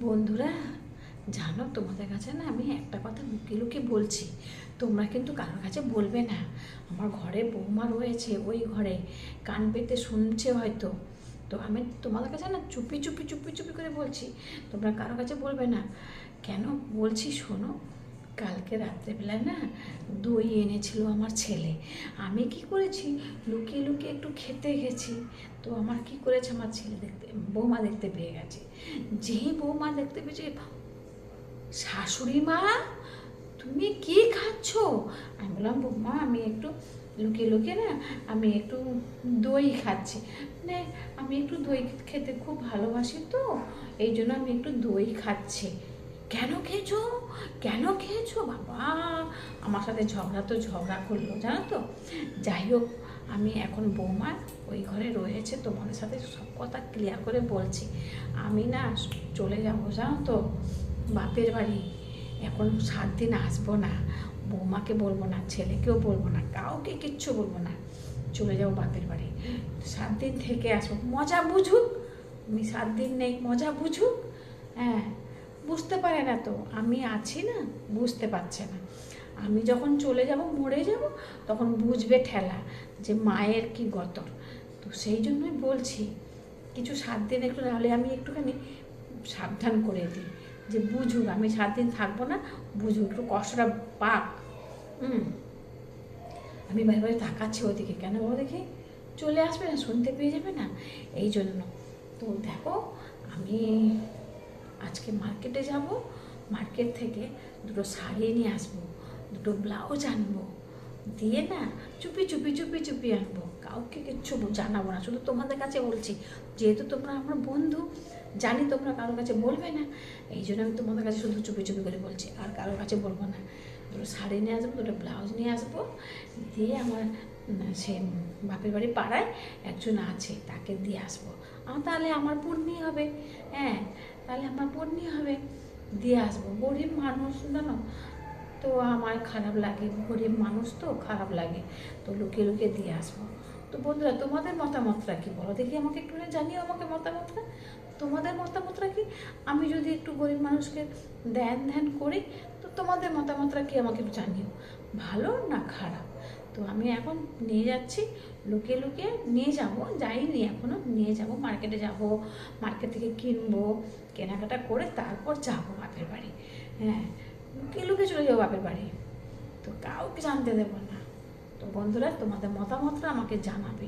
বন্ধুরা, জানো তোমাদের কাছে না আমি একটা কথা লুকিয়ে লুকিয়ে বলছি। তোমরা কিন্তু কারোর কাছে বলবে না। আমার ঘরে বৌমা রয়েছে, ওই ঘরে কান পেতে শুনছে হয়তো। তো আমি তোমাদের কাছে না চুপি চুপি চুপি চুপি করে বলছি, তোমরা কারোর কাছে বলবে না। কেন বলছি শোনো। কালকে রাত্রেবেলায় না দই এনেছিল আমার ছেলে। আমি কি করেছি, লুকিয়ে লুকিয়ে একটু খেতে গেছি। তো আমার কি করেছে, আমার ছেলে দেখতে, বৌমা দেখতে পেয়ে গেছে। যেই বৌমা দেখতে পেয়েছে, শাশুড়ি মা তুমি কি খাচ্ছ? আমি বললাম বৌমা আমি একটু লুকিয়ে লুকিয়ে না আমি একটু দই খাচ্ছি। মানে আমি একটু দই খেতে খুব ভালোবাসি, তো এই জন্য আমি একটু দই খাচ্ছি। কেন খেয়েছো, কেন খেয়েছো বাবা? আমার সাথে ঝগড়া তো ঝগড়া করলো, জানো তো। যাই হোক, আমি এখন বৌমা ওই ঘরে রয়েছে, তোমাদের সাথে সব কথা ক্লিয়ার করে বলছি। আমি না চলে যাবো, জানো তো, বাপের বাড়ি। এখন 7 দিন আসবো না। বৌমাকে বলবো না, ছেলেকেও বলবো না, কাউকে কিচ্ছু বলবো না। চলে যাবো বাপের বাড়ি। 7 দিন থেকে আসবো, মজা বুঝুক। আমি 7 দিন নেই, মজা বুঝুক। হ্যাঁ, বুঝতে পারে না তো, আমি আছি না, বুঝতে পারছে না। আমি যখন চলে যাব, মরে যাব, তখন বুঝবে ঠেলা যে মায়ের কি গতর। তো সেই জন্যই বলছি, কিছু 7 দিন একটু, নাহলে আমি একটুখানি সাবধান করে দিই যে বুঝুক আমি 7 দিন থাকবো না, বুঝুক, একটু কষ্টটা পাক। আমি ভাই ভাই তাকাচ্ছি ওদিকে, কেন ও দেখি চলে আসবে না, শুনতে পেয়ে যাবে না, এই জন্য। তো দেখো, আমি আজকে মার্কেটে যাব, মার্কেট থেকে দুটো শাড়ি নিয়ে আসবো, দুটো ব্লাউজ আনবো, দিয়ে না চুপি চুপি চুপি চুপি আনবো, কাউকে কিচ্ছু জানাবো না, শুধু তোমাদের কাছে বলছি। যেহেতু তোমরা আমার বন্ধু, জানি তোমরা কারোর কাছে বলবে না, এই জন্য আমি তোমাদের কাছে শুধু চুপি চুপি করে বলছি, আর কারোর কাছে বলবো না। দুটো শাড়ি নিয়ে আসবো, দুটো ব্লাউজ নিয়ে আসবো, দিয়ে আমার সে বাপের বাড়ি পাড়ায় একজন আছে, তাকে দিয়ে আসবো। তাহলে আমার পূর্ণি হবে। হ্যাঁ, তাহলে আমার পূর্ণি হবে, দিয়ে আসবো। গরিব মানুষ জানো তো, আমার খারাপ লাগে, গরিব মানুষ তো খারাপ লাগে, তো লুকিয়ে লুকিয়ে দিয়ে আসবো। তো বন্ধুরা, তোমাদের মতামতটা কি বলো দেখি, আমাকে একটু জানিও, আমাকে মতামতটা, তোমাদের মতামতটা কি? আমি যদি একটু গরিব মানুষকে ধ্যান ধ্যান করি, তো তোমাদের মতামতটা কি আমাকে একটু জানিও, ভালো না খারাপ। তো আমি এখন নিয়ে যাচ্ছি, লুকিয়ে লুকিয়ে নিয়ে যাব, যাইনি এখনও, নিয়ে যাব, মার্কেটে যাব, মার্কেট থেকে কিনবো, কেনাকাটা করে তারপর যাবো বাপের বাড়ি। হ্যাঁ, লুকিয়ে লুকিয়ে চলে যাবো বাপের বাড়ি, তো কাউকে জানতে দেবো না। তো বন্ধুরা, তোমাদের মতামতটা আমাকে জানাবে।